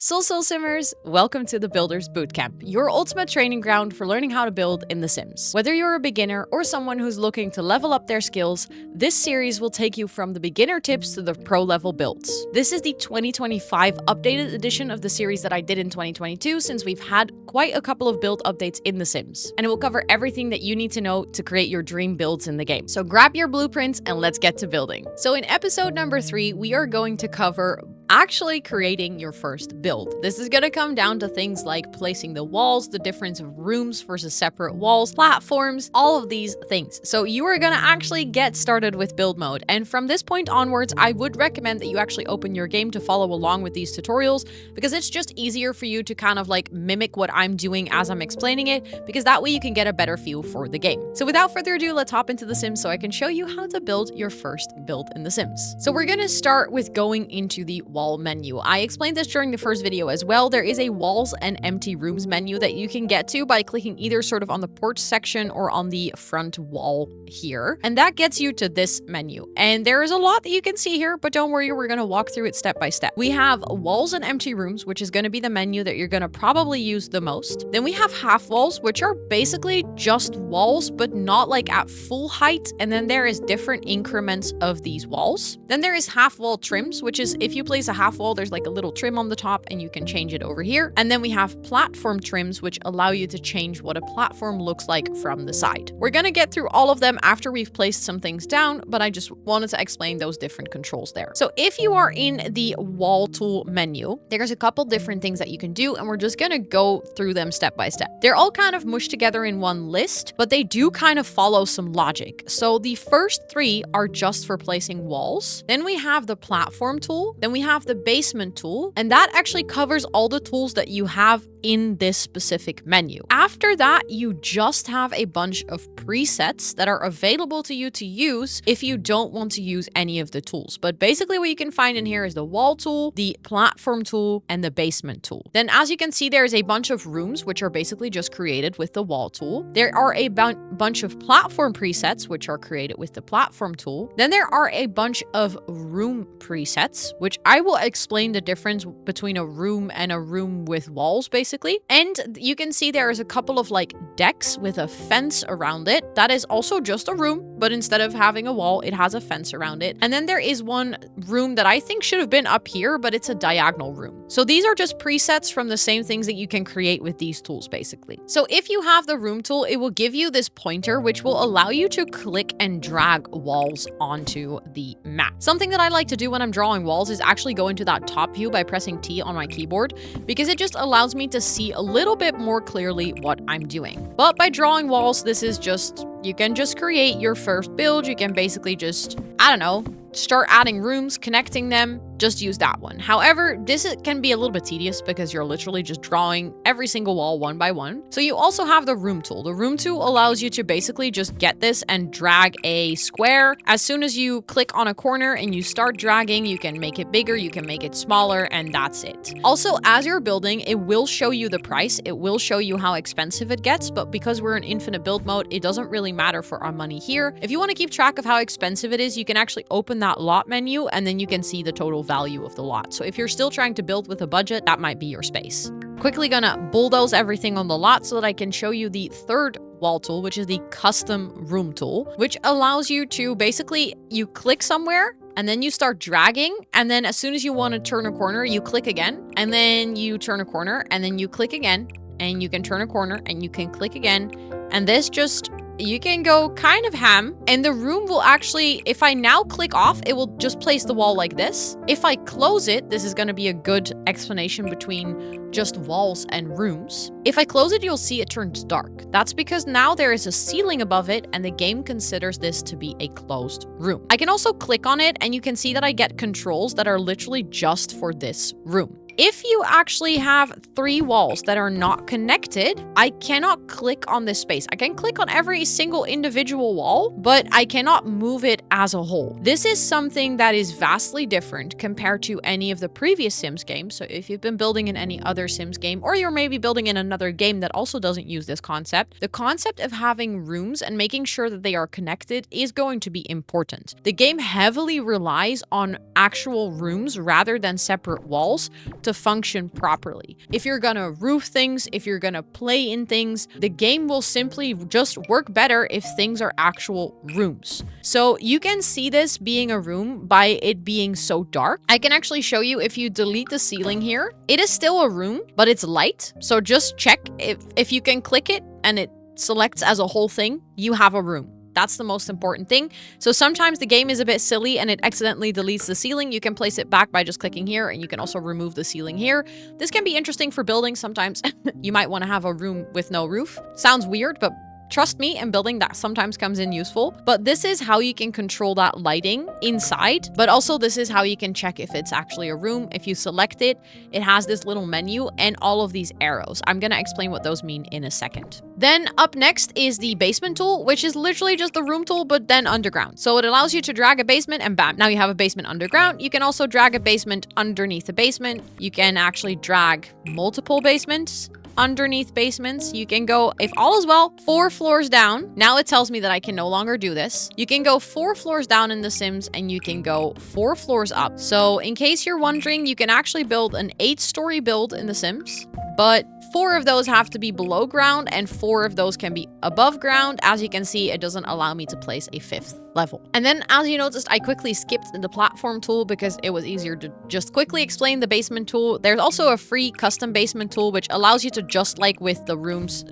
Soul Simmers, welcome to the Builders Bootcamp, your ultimate training ground for learning how to build in The Sims. Whether you're a beginner or someone who's looking to level up their skills, this series will take you from the beginner tips to the pro level builds. This is the 2025 updated edition of the series that I did in 2022, since we've had quite a couple of build updates in The Sims, and it will cover everything that you need to know to create your dream builds in the game. So grab your blueprints and let's get to building. So in episode number 3, we are going to cover actually creating your first build. This is going to come down to things like placing the walls, the difference of rooms versus separate walls, platforms, all of these things. So you are going to actually get started with build mode. And from this point onwards, I would recommend that you actually open your game to follow along with these tutorials, because it's just easier for you to kind of like mimic what I'm doing as I'm explaining it, because that way you can get a better feel for the game. So without further ado, let's hop into The Sims so I can show you how to build your first build in The Sims. So we're going to start with going into the wall menu. I explained this during the first video as well. There is a walls and empty rooms menu that you can get to by clicking either sort of on the porch section or on the front wall here. And that gets you to this menu. And there is a lot that you can see here, but don't worry, we're going to walk through it step by step. We have walls and empty rooms, which is going to be the menu that you're going to probably use the most. Then we have half walls, which are basically just walls, but not like at full height. And then there is different increments of these walls. Then there is half wall trims, which is if you place a half wall, there's like a little trim on the top and you can change it over here. And then we have platform trims, which allow you to change what a platform looks like from the side. We're going to get through all of them after we've placed some things down, but I just wanted to explain those different controls there. So if you are in the wall tool menu, there's a couple different things that you can do, and we're just going to go through them step by step. They're all kind of mushed together in one list, but they do kind of follow some logic. So the first 3 are just for placing walls. Then we have the platform tool. Then we have the basement tool, and that actually covers all the tools that you have in this specific menu. After that, you just have a bunch of presets that are available to you to use if you don't want to use any of the tools. But basically what you can find in here is the wall tool, the platform tool, and the basement tool. Then as you can see, there is a bunch of rooms, which are basically just created with the wall tool. There are a bunch of platform presets, which are created with the platform tool. Then there are a bunch of room presets, which I will explain the difference between a room and a room with walls, basically. And you can see there is a couple of like decks with a fence around it. That is also just a room, but instead of having a wall, it has a fence around it. And then there is one room that I think should have been up here, but it's a diagonal room. So these are just presets from the same things that you can create with these tools, basically. So if you have the room tool, it will give you this pointer, which will allow you to click and drag walls onto the map. Something that I like to do when I'm drawing walls is actually go into that top view by pressing T on my keyboard, because it just allows me to see a little bit more clearly what I'm doing. But by drawing walls, this is just, you can just create your first build. You can basically just, I don't know, start adding rooms, connecting them, just use that one. However, this can be a little bit tedious because you're literally just drawing every single wall one by one. So you also have the room tool. The room tool allows you to basically just get this and drag a square. As soon as you click on a corner and you start dragging, you can make it bigger, you can make it smaller, and that's it. Also, as you're building, it will show you the price. It will show you how expensive it gets, but because we're in infinite build mode, it doesn't really matter for our money here. If you want to keep track of how expensive it is, you can actually open that lot menu and then you can see the total value of the lot. So if you're still trying to build with a budget, that might be your space. Quickly gonna bulldoze everything on the lot so that I can show you the third wall tool, which is the custom room tool, which allows you to basically, you click somewhere and then you start dragging, and then as soon as you want to turn a corner, you click again, and then you turn a corner, and then you click again, and you can turn a corner, and you can click again, and this just, you can go kind of ham, and the room will actually, if I now click off, it will just place the wall like this. If I close it, this is going to be a good explanation between just walls and rooms. If I close it, you'll see it turns dark. That's because now there is a ceiling above it, and the game considers this to be a closed room. I can also click on it, and you can see that I get controls that are literally just for this room. If you actually have 3 walls that are not connected, I cannot click on this space. I can click on every single individual wall, but I cannot move it as a whole. This is something that is vastly different compared to any of the previous Sims games. So if you've been building in any other Sims game, or you're maybe building in another game that also doesn't use this concept, the concept of having rooms and making sure that they are connected is going to be important. The game heavily relies on actual rooms rather than separate walls to to function properly. If you're gonna roof things, if you're gonna play in things, the game will simply just work better if things are actual rooms. So you can see this being a room by it being so dark. I can actually show you if you delete the ceiling here, it is still a room, but it's light. So just check if you can click it and it selects as a whole thing, you have a room. That's the most important thing. So sometimes the game is a bit silly and it accidentally deletes the ceiling. You can place it back by just clicking here, and you can also remove the ceiling here. This can be interesting for building. Sometimes you might want to have a room with no roof. Sounds weird, but trust me, in building that sometimes comes in useful. But this is how you can control that lighting inside. But also this is how you can check if it's actually a room. If you select it, it has this little menu and all of these arrows. I'm going to explain what those mean in a second. Then up next is the basement tool, which is literally just the room tool, but then underground. So it allows you to drag a basement and bam, now you have a basement underground. You can also drag a basement underneath a basement. You can actually drag multiple basements underneath basements. You can go, if all is well, 4 floors down. Now it tells me that I can no longer do this. You can go 4 floors down in The Sims, and you can go 4 floors up. So in case you're wondering, you can actually build an 8-story build in The Sims, but 4 of those have to be below ground and 4 of those can be above ground. As you can see, it doesn't allow me to place a 5th level. And then as you noticed, I quickly skipped the platform tool because it was easier to just quickly explain the basement tool. There's also a free custom basement tool, which allows you to, just like with the rooms,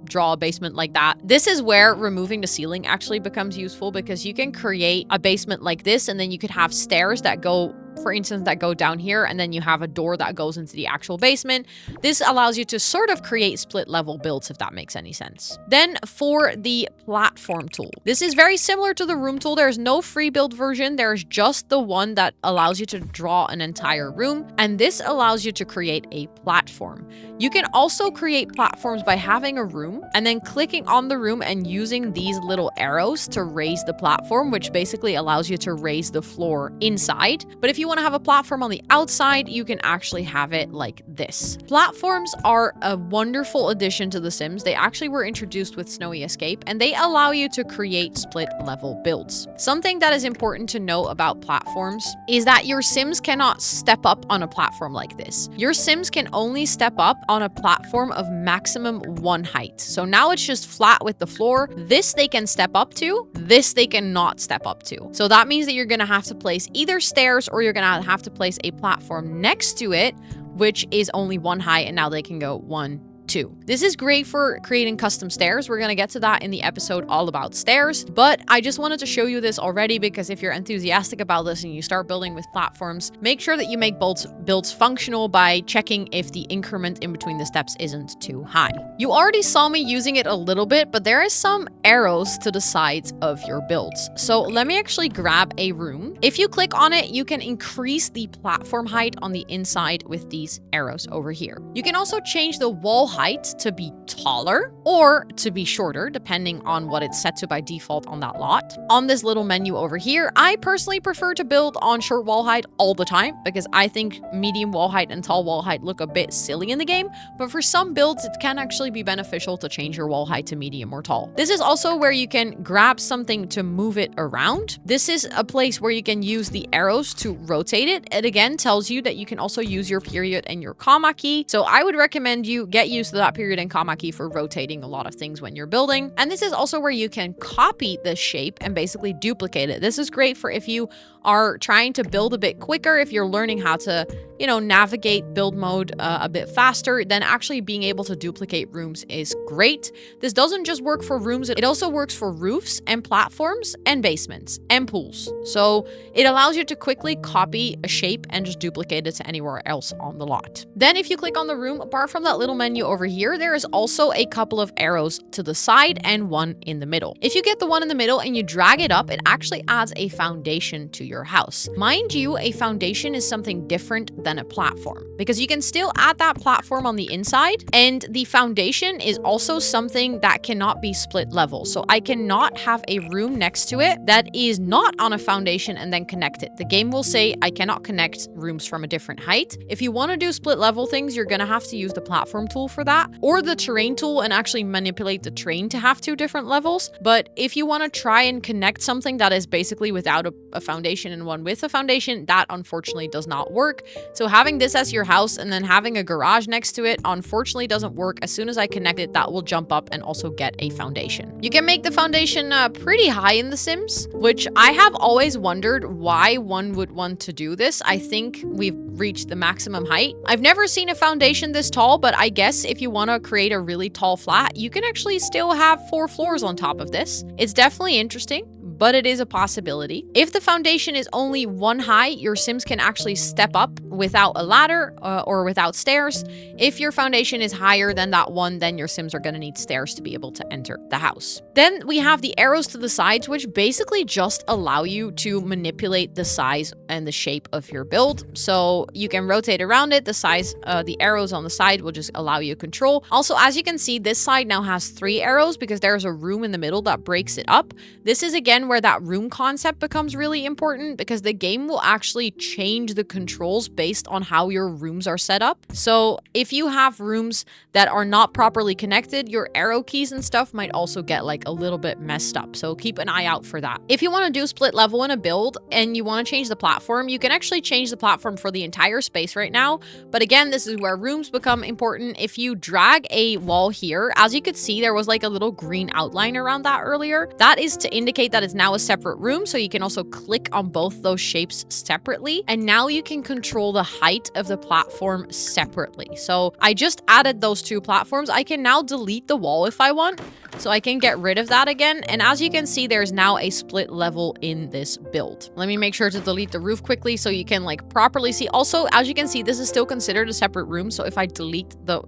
draw a basement like that. This is where removing the ceiling actually becomes useful, because you can create a basement like this, and then you could have stairs that go, for instance, that go down here, and then you have a door that goes into the actual basement. This allows you to sort of create split level builds, if that makes any sense. Then for the platform tool, this is very similar to the room tool. There's no free build version. There's just the one that allows you to draw an entire room, and this allows you to create a platform. You can also create platforms by having a room and then clicking on the room and using these little arrows to raise the platform, which basically allows you to raise the floor inside. But if you want to have a platform on the outside, you can actually have it like this. Platforms are a wonderful addition to The Sims. They actually were introduced with Snowy Escape, and they allow you to create split level builds. Something that is important to know about platforms is that your Sims cannot step up on a platform like this. Your Sims can only step up on a platform of maximum 1 height. So now it's just flat with the floor. This they can step up to, this they cannot step up to. So that means that you're going to have to place either stairs, or you're going to have to place a platform next to it, which is only 1 height, and now they can go 1, 2. This is great for creating custom stairs. We're going to get to that in the episode all about stairs, but I just wanted to show you this already because if you're enthusiastic about this and you start building with platforms, make sure that you make builds functional by checking if the increment in between the steps isn't too high. You already saw me using it a little bit, but there is some arrows to the sides of your builds. So let me actually grab a room. If you click on it, you can increase the platform height on the inside with these arrows over here. You can also change the wall height to be taller or to be shorter, depending on what it's set to by default on that lot. On this little menu over here, I personally prefer to build on short wall height all the time because I think medium wall height and tall wall height look a bit silly in the game, but for some builds, it can actually be beneficial to change your wall height to medium or tall. This is also where you can grab something to move it around. This is a place where you can use the arrows to rotate it. It again tells you that you can also use your period and your comma key. So I would recommend you get used to that period and comma key for rotating a lot of things when you're building. And this is also where you can copy the shape and basically duplicate it. This is great for if you are trying to build a bit quicker, if you're learning how to, navigate build mode a bit faster, then actually being able to duplicate rooms is great. This doesn't just work for rooms, it also works for roofs and platforms and basements and pools. So it allows you to quickly copy a shape and just duplicate it to anywhere else on the lot. Then if you click on the room, apart from that little menu over here, there is also a couple of arrows to the side and one in the middle. If you get the one in the middle and you drag it up, it actually adds a foundation to your house. Mind you, a foundation is something different than a platform because you can still add that platform on the inside, and the foundation is also something that cannot be split level. So I cannot have a room next to it that is not on a foundation and then connect it. The game will say I cannot connect rooms from a different height. If you want to do split level things, you're going to have to use the platform tool for that, or the terrain tool and actually manipulate the terrain to have 2 different levels. But if you want to try and connect something that is basically without a foundation and one with a foundation, that unfortunately does not work. So having this as your house and then having a garage next to it unfortunately doesn't work. As soon as I connect it, that will jump up and also get a foundation. You can make the foundation pretty high in The Sims, which I have always wondered why one would want to do this. I think we've reached the maximum height. I've never seen a foundation this tall, but I guess if you want to create a really tall flat, you can actually still have 4 floors on top of this. It's definitely interesting, but it is a possibility. If the foundation is only 1 high, your Sims can actually step up without a ladder or without stairs. If your foundation is higher than that 1, then your Sims are going to need stairs to be able to enter the house. Then we have the arrows to the sides, which basically just allow you to manipulate the size and the shape of your build. So you can rotate around it. The size, the arrows on the side will just allow you control. Also, as you can see, this side now has 3 arrows because there's a room in the middle that breaks it up. This is again where that room concept becomes really important because the game will actually change the controls based on how your rooms are set up. So if you have rooms that are not properly connected, your arrow keys and stuff might also get like a little bit messed up. So keep an eye out for that. If you want to do split level in a build and you want to change the platform, you can actually change the platform for the entire space right now. But again, this is where rooms become important. If you drag a wall here, as you could see, there was like a little green outline around that earlier. That is to indicate that it's now a separate room. So you can also click on both those shapes separately. And now you can control the height of the platform separately. So I just added those 2 platforms. I can now delete the wall if I want. So I can get rid of that again. And as you can see, there's now a split level in this build. Let me make sure to delete the roof quickly so you can like properly see. Also, as you can see, this is still considered a separate room. So if I delete the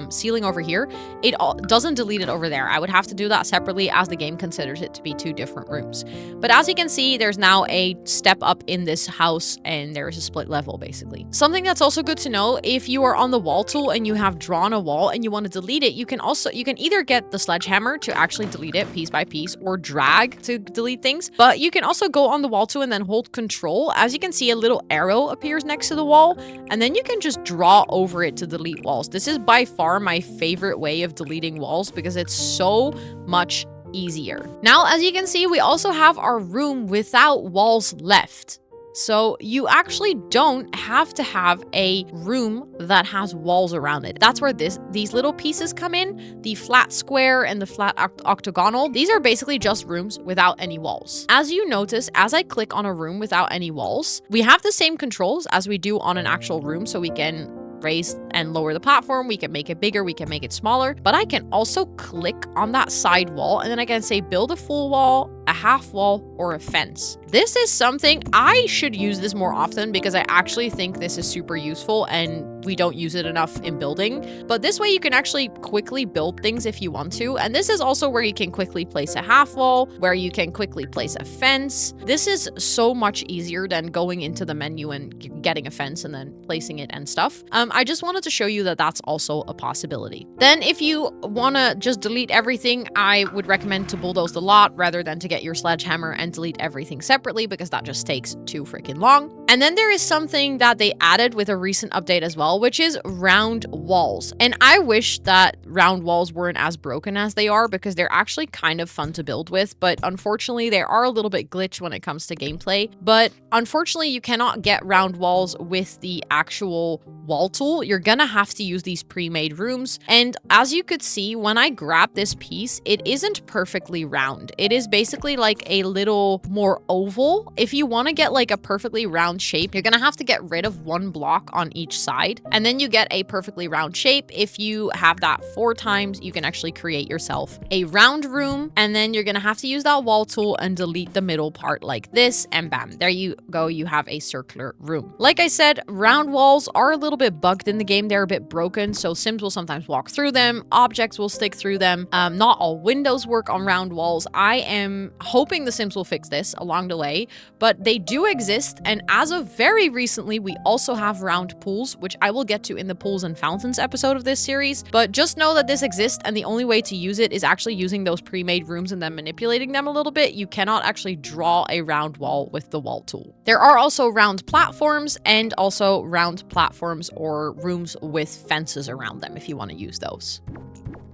ceiling over here, it doesn't delete it over there. I would have to do that separately as the game considers it to be 2 different rooms. But as you can see, there's now a step up in this house and there is a split level basically. Something that's also good to know, if you are on the wall tool and you have drawn a wall and you want to delete it, you can either get the sledgehammer to actually delete it piece by piece or drag to delete things. But you can also go on the wall tool and then hold control. As you can see, a little arrow appears next to the wall and then you can just draw over it to delete walls. This is by far my favorite way of deleting walls because it's so much easier. Now, as you can see, we also have our room without walls left. So you actually don't have to have a room that has walls around it. That's where these little pieces come in, the flat square and the flat octagonal. These are basically just rooms without any walls. As you notice, as I click on a room without any walls, we have the same controls as we do on an actual room. So we can raise and lower the platform, we can make it bigger, we can make it smaller, but I can also click on that side wall and then I can say build a full wall, a half wall, or a fence. This is something I should use this more often because I actually think this is super useful and we don't use it enough in building. But this way you can actually quickly build things if you want to. And this is also where you can quickly place a half wall, where you can quickly place a fence. This is so much easier than going into the menu and getting a fence and then placing it and stuff. I just wanted to show you that that's also a possibility. Then if you want to just delete everything, I would recommend to bulldoze the lot rather than to get your sledgehammer and delete everything separately because that just takes too freaking long. And then there is something that they added with a recent update as well, which is round walls. And I wish that round walls weren't as broken as they are because they're actually kind of fun to build with, but unfortunately they are a little bit glitched when it comes to gameplay. But unfortunately you cannot get round walls with the actual wall tool. You're gonna have to use these pre-made rooms. And as you could see, when I grab this piece, it isn't perfectly round. It is basically like a little more oval. If you want to get like a perfectly round shape, you're gonna have to get rid of 1 block on each side. And then you get a perfectly round shape. If you have that 4 times, you can actually create yourself a round room. And then you're gonna have to use that wall tool and delete the middle part like this. And bam, there you go. You have a circular room. Like I said, round walls are a little bit bugged in the game. They're a bit broken. So Sims will sometimes walk through them. Objects will stick through them. Not all windows work on round walls. I am hoping the Sims will fix this along the way, but they do exist. And as of very recently, we also have round pools, which I will get to in the pools and fountains episode of this series. But just know that this exists, and the only way to use it is actually using those pre-made rooms and then manipulating them a little bit. You cannot actually draw a round wall with the wall tool. There are also round platforms and also round platforms or rooms with fences around them if you want to use those.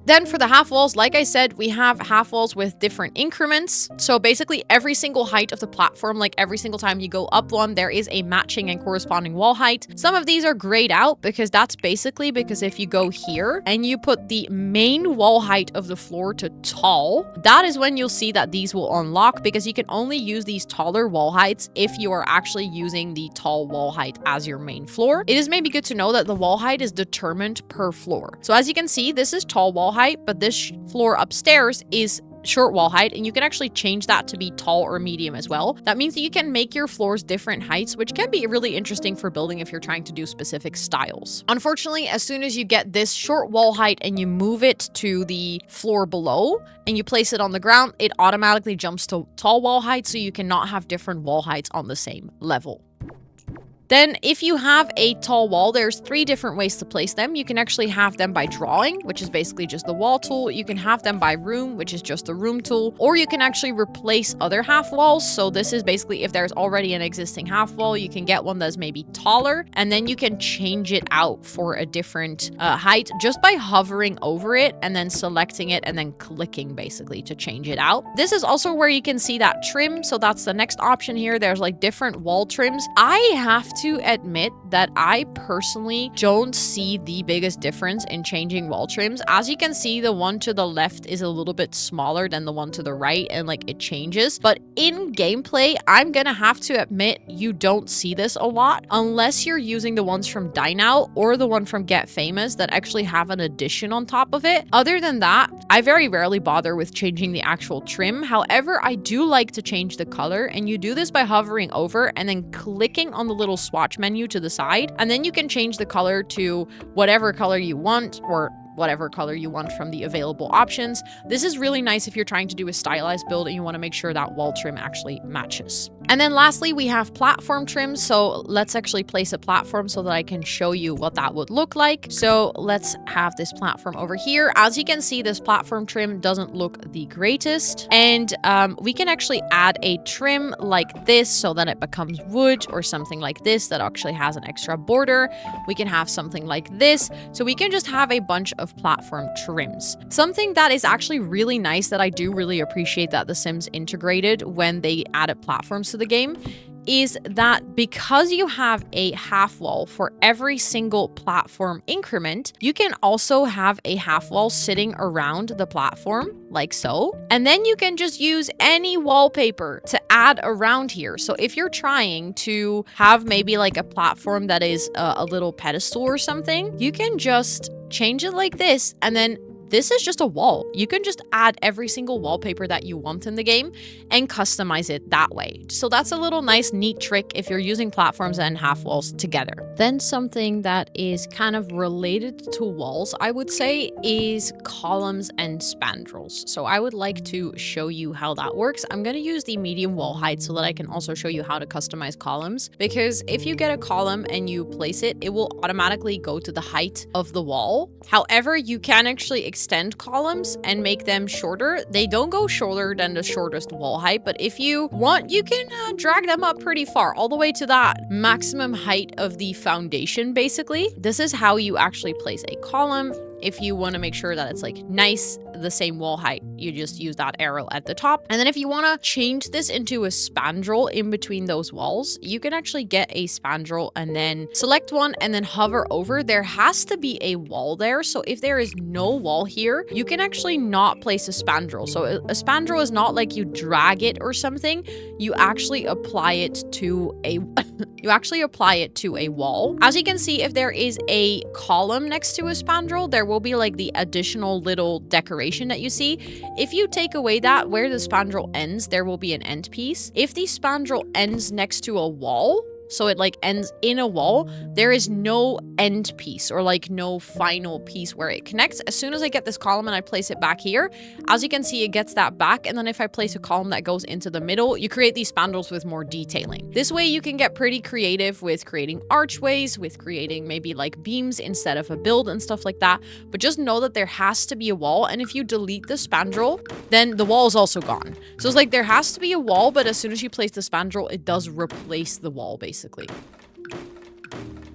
Then for the half walls, like I said, we have half walls with different increments. So basically every single height of the platform, like every single time you go up one, there is a matching and corresponding wall height. Some of these are grayed out because that's basically because if you go here and you put the main wall height of the floor to tall, that is when you'll see that these will unlock, because you can only use these taller wall heights if you are actually using the tall wall height as your main floor. It is maybe good to know that the wall height is determined per floor. So as you can see, this is tall wall height, but this floor upstairs is short wall height, and you can actually change that to be tall or medium as well. That means that you can make your floors different heights, which can be really interesting for building if you're trying to do specific styles. Unfortunately, as soon as you get this short wall height and you move it to the floor below and you place it on the ground, it automatically jumps to tall wall height, so you cannot have different wall heights on the same level. Then if you have a tall wall, there's 3 different ways to place them. You can actually have them by drawing, which is basically just the wall tool. You can have them by room, which is just the room tool, or you can actually replace other half walls. So this is basically if there's already an existing half wall, you can get one that's maybe taller, and then you can change it out for a different height just by hovering over it and then selecting it and then clicking basically to change it out. This is also where you can see that trim. So that's the next option here. There's like different wall trims. I have to admit that I personally don't see the biggest difference in changing wall trims. As you can see, the one to the left is a little bit smaller than the one to the right, and like it changes. But in gameplay, I'm gonna have to admit you don't see this a lot unless you're using the ones from Dine Out or the one from Get Famous that actually have an addition on top of it. Other than that, I very rarely bother with changing the actual trim. However, I do like to change the color, and you do this by hovering over and then clicking on the little swatch menu to the side, and then you can change the color to whatever color you want, or whatever color you want from the available options. This is really nice if you're trying to do a stylized build and you want to make sure that wall trim actually matches. And then lastly, we have platform trims. So let's actually place a platform so that I can show you what that would look like. So let's have this platform over here. As you can see, this platform trim doesn't look the greatest. And we can actually add a trim like this so that it becomes wood, or something like this that actually has an extra border. We can have something like this. So we can just have a bunch of platform trims. Something that is actually really nice that I do really appreciate that The Sims integrated when they added platforms to the game is that because you have a half wall for every single platform increment, you can also have a half wall sitting around the platform like so. And then you can just use any wallpaper to add around here. So if you're trying to have maybe like a platform that is a little pedestal or something, you can just change it like this, and then this is just a wall. You can just add every single wallpaper that you want in the game and customize it that way. So that's a little nice, neat trick if you're using platforms and half walls together. Then something that is kind of related to walls, I would say, is columns and spandrels. So I would like to show you how that works. I'm going to use the medium wall height so that I can also show you how to customize columns, because if you get a column and you place it, it will automatically go to the height of the wall. However, you can actually extend columns and make them shorter. They don't go shorter than the shortest wall height, but if you want, you can drag them up pretty far, all the way to that maximum height of the foundation, basically. This is how you actually place a column. If you want to make sure that it's like nice, the same wall height, you just use that arrow at the top. And then if you want to change this into a spandrel in between those walls, you can actually get a spandrel and then select one and then hover over. There has to be a wall there. So if there is no wall here, you can actually not place a spandrel. So a spandrel is not like you drag it or something. You actually apply it to a wall. As you can see, if there is a column next to a spandrel, there will be like the additional little decoration that you see. If you take away that, where the spandrel ends, there will be an end piece. If the spandrel ends next to a wall, so it like ends in a wall, there is no end piece or like no final piece where it connects. As soon as I get this column and I place it back here, as you can see, it gets that back. And then if I place a column that goes into the middle, you create these spandrels with more detailing. This way you can get pretty creative with creating archways, with creating maybe like beams instead of a build and stuff like that. But just know that there has to be a wall. And if you delete the spandrel, then the wall is also gone. So it's like there has to be a wall, but as soon as you place the spandrel, it does replace the wall basically.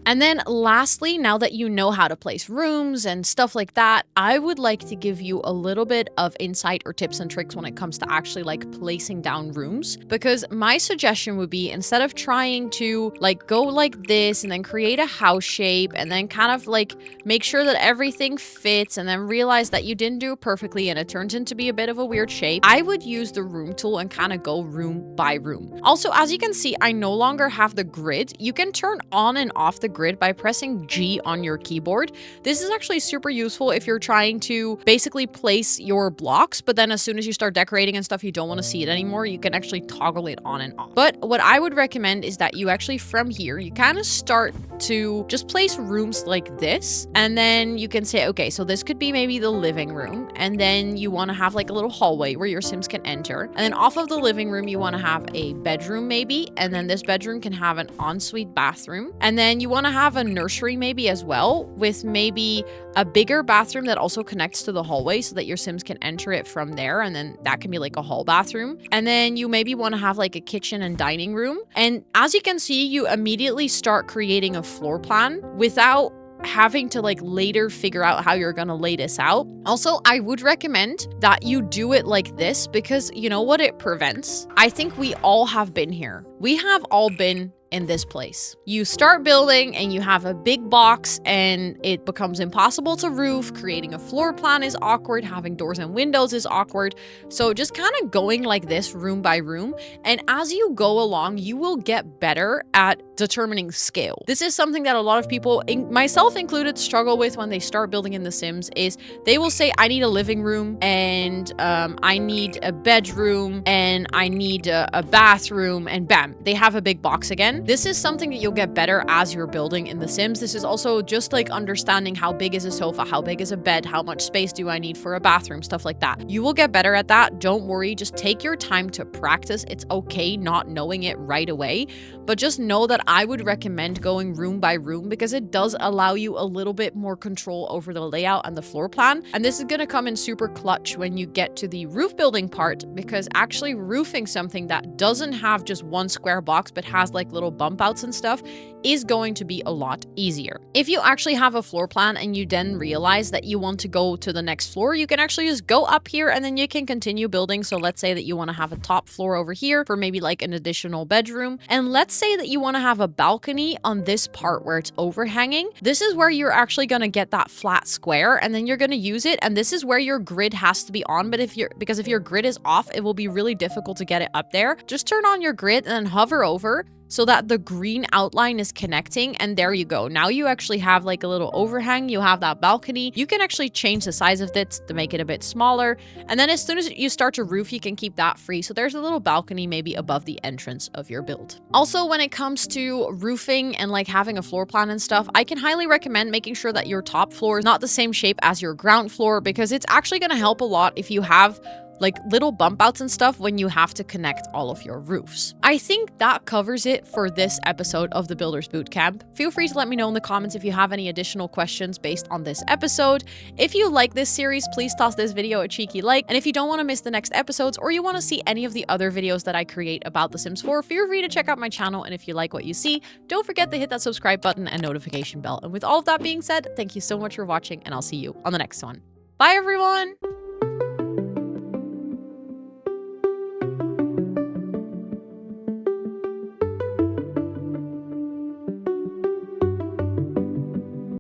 And then lastly, now that you know how to place rooms and stuff like that, I would like to give you a little bit of insight or tips and tricks when it comes to actually like placing down rooms. Because my suggestion would be, instead of trying to like go like this and then create a house shape and then kind of like make sure that everything fits and then realize that you didn't do it perfectly and it turns into be a bit of a weird shape, I would use the room tool and kind of go room by room. Also, as you can see, I no longer have the grid. You can turn on and off the grid by pressing G on your keyboard. This is actually super useful if you're trying to basically place your blocks, but then as soon as you start decorating and stuff, you don't want to see it anymore. You can actually toggle it on and off. But what I would recommend is that you actually, from here, you kind of start to just place rooms like this. And then you can say, okay, so this could be maybe the living room. And then you want to have like a little hallway where your Sims can enter. And then off of the living room, you want to have a bedroom maybe. And then this bedroom can have an ensuite bathroom. And then you want to have a nursery maybe as well, with maybe a bigger bathroom that also connects to the hallway so that your Sims can enter it from there. And then that can be like a hall bathroom. And then you maybe want to have like a kitchen and dining room. And as you can see, you immediately start creating a floor plan without having to like later figure out how you're gonna lay this out. Also, I would recommend that you do it like this, because you know what it prevents? I think we all have been here. We have all been in this place. You start building and you have a big box and it becomes impossible to roof. Creating a floor plan is awkward. Having doors and windows is awkward. So just kind of going like this room by room. And as you go along, you will get better at determining scale. This is something that a lot of people, myself included, struggle with when they start building in The Sims. Is they will say, I need a living room and I need a bedroom and I need a bathroom, and bam, they have a big box again. This is something that you'll get better as you're building in The Sims. This is also just like understanding how big is a sofa, how big is a bed, how much space do I need for a bathroom, stuff like that. You will get better at that. Don't worry, just take your time to practice. It's okay not knowing it right away, but just know that I would recommend going room by room, because it does allow you a little bit more control over the layout and the floor plan. And this is going to come in super clutch when you get to the roof building part, because actually roofing something that doesn't have just one square box but has like little bump outs and stuff is going to be a lot easier. If you actually have a floor plan and you then realize that you want to go to the next floor, you can actually just go up here and then you can continue building. So let's say that you want to have a top floor over here for maybe like an additional bedroom. And let's say that you want to have a balcony on this part where it's overhanging. This is where you're actually going to get that flat square and then you're going to use it. And this is where your grid has to be on. But if your grid is off, it will be really difficult to get it up there. Just turn on your grid and then hover over so that the green outline is connecting, and there you go. Now you actually have like a little overhang, you have that balcony. You can actually change the size of it to make it a bit smaller, and then as soon as you start to roof, you can keep that free. So there's a little balcony maybe above the entrance of your build. Also, when it comes to roofing and like having a floor plan and stuff, I can highly recommend making sure that your top floor is not the same shape as your ground floor, because it's actually going to help a lot if you have like little bump outs and stuff when you have to connect all of your roofs. I think that covers it for this episode of the Builders Bootcamp. Feel free to let me know in the comments if you have any additional questions based on this episode. If you like this series, please toss this video a cheeky like. And if you don't want to miss the next episodes, or you want to see any of the other videos that I create about The Sims 4, feel free to check out my channel. And if you like what you see, don't forget to hit that subscribe button and notification bell. And with all of that being said, thank you so much for watching, and I'll see you on the next one. Bye everyone!